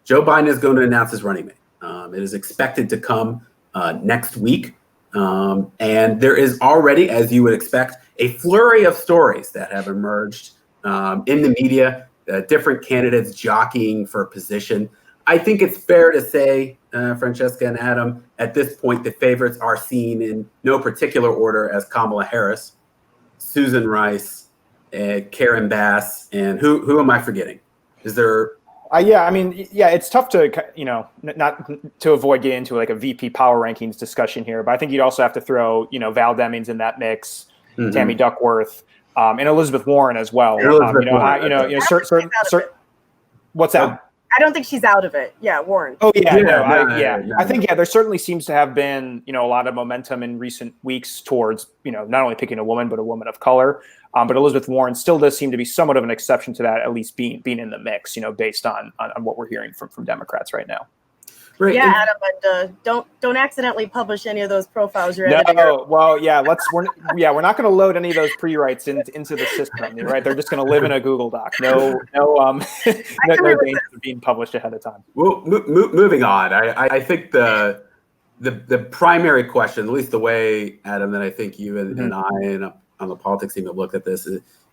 Joe Biden is going to announce his running mate. It is expected to come next week. And there is already, as you would expect, a flurry of stories that have emerged in the media, different candidates jockeying for position. I think it's fair to say, Francesca and Adam, at this point, the favorites are seen in no particular order as Kamala Harris, Susan Rice, Karen Bass, and who am I forgetting? Is there... it's tough to, not to avoid getting into like a VP power rankings discussion here, but I think you'd also have to throw, Val Demings in that mix, Tammy Duckworth, and Elizabeth Warren as well. What's that? I don't think she's out of it. Yeah, Warren. Oh yeah, I think there certainly seems to have been a lot of momentum in recent weeks towards not only picking a woman but a woman of color. But Elizabeth Warren still does seem to be somewhat of an exception to that, at least being in the mix, based on what we're hearing from Democrats right now. Right. Yeah, Adam, but don't accidentally publish any of those profiles you're editing. No, well, we're not going to load any of those pre-writes into the system, right? They're just going to live in a Google Doc. No danger of being published ahead of time. Well, moving on, I think the primary question, at least the way, Adam, that I think you and I and on the politics team have looked at this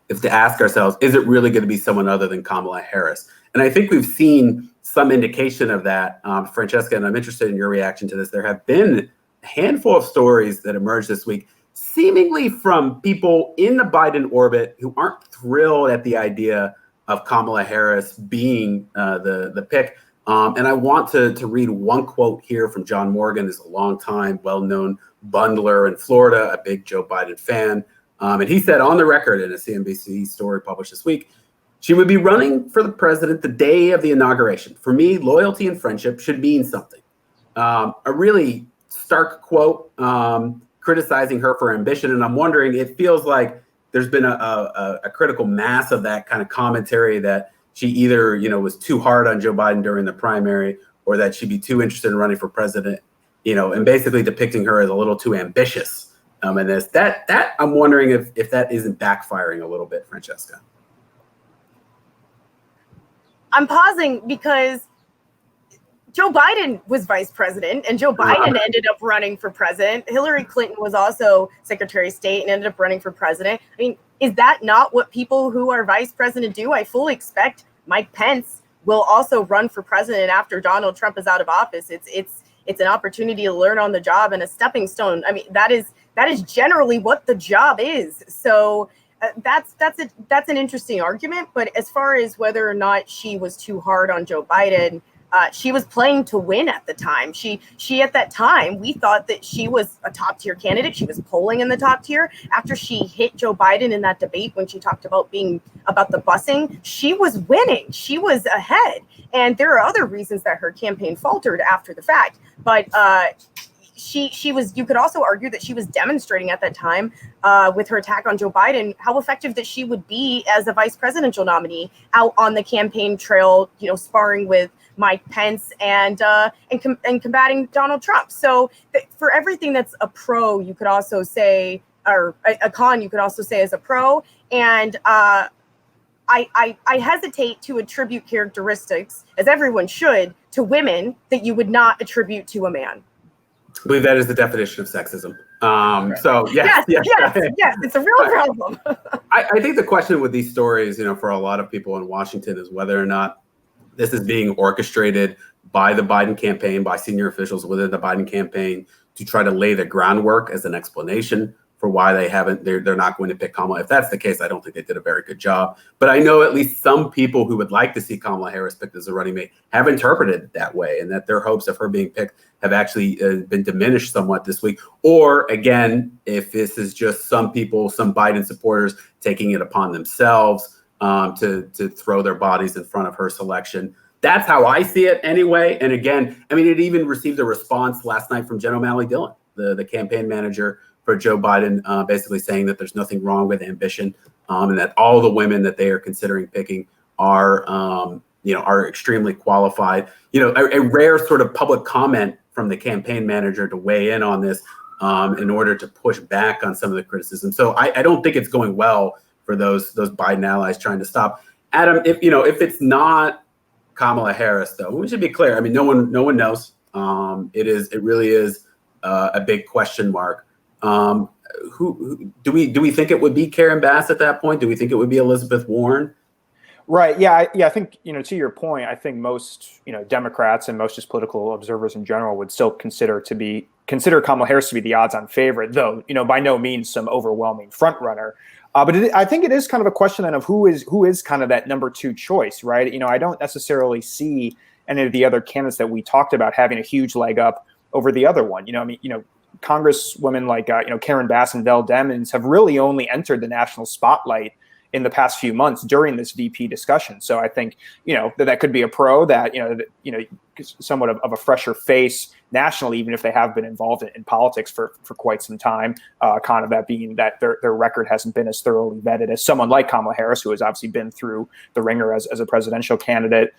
is to ask ourselves, is it really going to be someone other than Kamala Harris? And I think we've seen some indication of that, Francesca, and I'm interested in your reaction to this. There have been a handful of stories that emerged this week, seemingly from people in the Biden orbit who aren't thrilled at the idea of Kamala Harris being the pick. And I want to read one quote here from John Morgan, who's a longtime, well-known bundler in Florida, a big Joe Biden fan. And he said on the record in a CNBC story published this week, she would be running for the president the day of the inauguration. For me, loyalty and friendship should mean something. A really stark quote criticizing her for ambition. And I'm wondering, it feels like there's been a critical mass of that kind of commentary that she either, was too hard on Joe Biden during the primary or that she'd be too interested in running for president, and basically depicting her as a little too ambitious. And that I'm wondering if that isn't backfiring a little bit, Francesca. I'm pausing because Joe Biden was vice president and Joe Biden ended up running for president. Hillary Clinton was also Secretary of State and ended up running for president. I mean, is that not what people who are vice president do? I fully expect Mike Pence will also run for president after Donald Trump is out of office. It's an opportunity to learn on the job and a stepping stone. I mean, that is generally what the job is. So that's an interesting argument. But as far as whether or not she was too hard on Joe Biden, she was playing to win at the time. She at that time, we thought that she was a top tier candidate. She was polling in the top tier. After she hit Joe Biden in that debate when she talked about the busing, she was winning. She was ahead. And there are other reasons that her campaign faltered after the fact. But she was, you could also argue that she was demonstrating at that time with her attack on Joe Biden, how effective that she would be as a vice presidential nominee out on the campaign trail, sparring with Mike Pence and combating Donald Trump. So for everything that's a pro, you could also say, or a con, you could also say as a pro. And I hesitate to attribute characteristics, as everyone should, to women that you would not attribute to a man. I believe that is the definition of sexism. So yes, it's a real problem. I think the question with these stories, for a lot of people in Washington is whether or not this is being orchestrated by the Biden campaign, by senior officials within the Biden campaign to try to lay the groundwork as an explanation for why they're not going to pick Kamala. If that's the case, I don't think they did a very good job. But I know at least some people who would like to see Kamala Harris picked as a running mate have interpreted it that way, and that their hopes of her being picked have actually been diminished somewhat this week. Or again, if this is just some people, some Biden supporters taking it upon themselves to throw their bodies in front of her selection. That's how I see it anyway. And again, I mean, it even received a response last night from Jen O'Malley Dillon, the campaign manager for Joe Biden, basically saying that there's nothing wrong with ambition, and that all the women that they are considering picking are extremely qualified. A rare sort of public comment from the campaign manager to weigh in on this in order to push back on some of the criticism. So I don't think it's going well for those Biden allies trying to stop. Adam, if it's not Kamala Harris, though, we should be clear. I mean, no one knows. It really is a big question mark. Who do we think it would be? Karen Bass at that point? Do we think it would be Elizabeth Warren? Right. Yeah. I think, to your point, I think most, Democrats and most just political observers in general would still consider Kamala Harris to be the odds-on favorite, though, by no means some overwhelming front runner. But I think it is kind of a question then of who is kind of that number two choice, right? I don't necessarily see any of the other candidates that we talked about having a huge leg up over the other one. Congresswomen like, Karen Bass and Vel Demings have really only entered the national spotlight in the past few months during this VP discussion. So I think, that could be a pro that, somewhat of a fresher face nationally, even if they have been involved in politics for quite some time, kind of that being that their record hasn't been as thoroughly vetted as someone like Kamala Harris, who has obviously been through the ringer as a presidential candidate.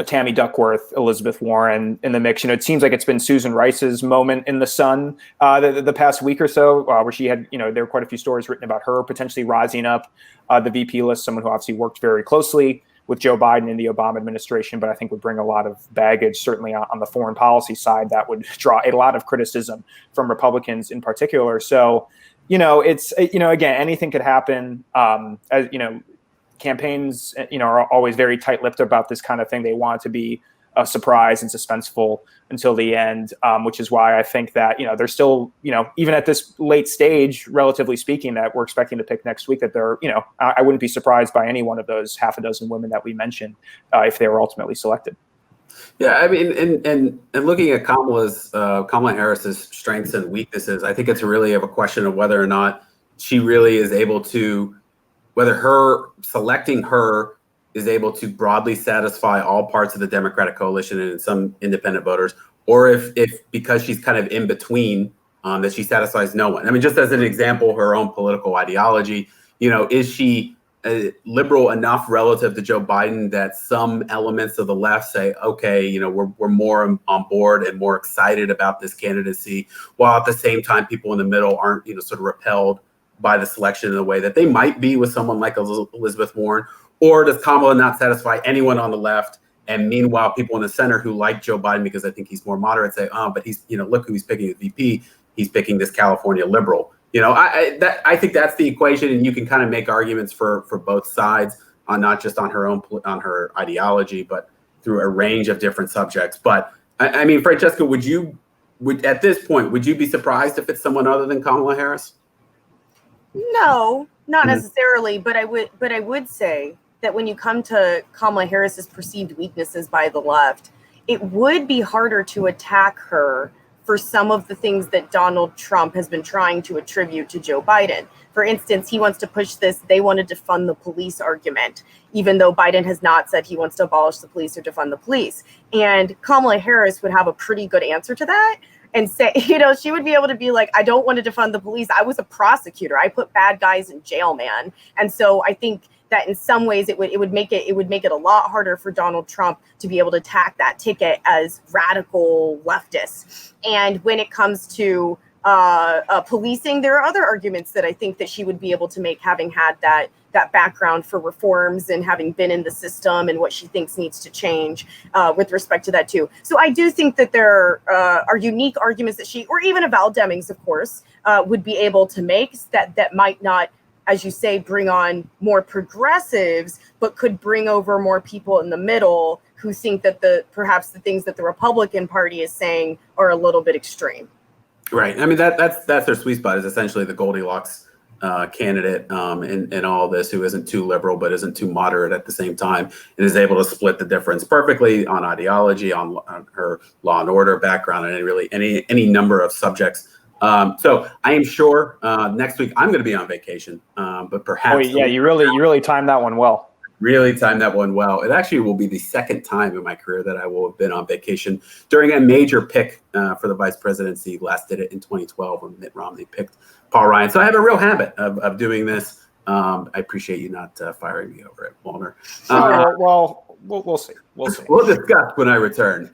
Tammy Duckworth, Elizabeth Warren in the mix. It seems like it's been Susan Rice's moment in the sun the past week or so, where she had, there were quite a few stories written about her potentially rising up the VP list, someone who obviously worked very closely with Joe Biden in the Obama administration, but I think would bring a lot of baggage, certainly on the foreign policy side, that would draw a lot of criticism from Republicans in particular. So, it's, again, anything could happen. Campaigns, are always very tight-lipped about this kind of thing. They want it to be a surprise and suspenseful until the end, which is why I think that, they're still, even at this late stage, relatively speaking, that we're expecting to pick next week, that they're, I wouldn't be surprised by any one of those half a dozen women that we mentioned if they were ultimately selected. Yeah, I mean, and looking at Kamala Harris's strengths and weaknesses, I think it's really of a question of whether or not she really is able to, whether selecting her is able to broadly satisfy all parts of the Democratic coalition and some independent voters, or if because she's kind of in between, that she satisfies no one. I mean, just as an example, her own political ideology, is she liberal enough relative to Joe Biden that some elements of the left say, okay, we're more on board and more excited about this candidacy, while at the same time people in the middle aren't, sort of repelled by the selection in the way that they might be with someone like Elizabeth Warren? Or does Kamala not satisfy anyone on the left? And meanwhile, people in the center who like Joe Biden because I think he's more moderate say, but he's, look who he's picking as VP. He's picking this California liberal. I think that's the equation, and you can kind of make arguments for both sides, on not just on her ideology, but through a range of different subjects. But I mean, Francesca, at this point, would you be surprised if it's someone other than Kamala Harris? No, not necessarily, but I would say that when you come to Kamala Harris's perceived weaknesses by the left, it would be harder to attack her for some of the things that Donald Trump has been trying to attribute to Joe Biden. For instance, he wants to push this "they want to defund the police" argument, even though Biden has not said he wants to abolish the police or defund the police. And Kamala Harris would have a pretty good answer to that, and say, she would be able to be like, I don't want to defund the police. I was a prosecutor. I put bad guys in jail, man. And so I think that in some ways it would make it a lot harder for Donald Trump to be able to attack that ticket as radical leftists. And when it comes to policing, there are other arguments that I think that she would be able to make, having had that background for reforms and having been in the system, and what she thinks needs to change with respect to that too. So I do think that there are unique arguments that she, or even a Val Demings, of course, would be able to make that might not, as you say, bring on more progressives, but could bring over more people in the middle who think that perhaps the things that the Republican Party is saying are a little bit extreme. Right. I mean, that's their sweet spot, is essentially the Goldilocks candidate in all this, who isn't too liberal but isn't too moderate at the same time, and is able to split the difference perfectly on ideology, on her law and order background, and any number of subjects. So I am sure next week I'm going to be on vacation, but perhaps. Oh yeah, you really timed that one well. Really timed that one well. It actually will be the second time in my career that I will have been on vacation during a major pick for the vice presidency. Last did it in 2012 when Mitt Romney picked Paul Ryan. So I have a real habit of doing this. I appreciate you not firing me over it, Wollner. Well, we'll see. We'll see. We'll discuss when I return.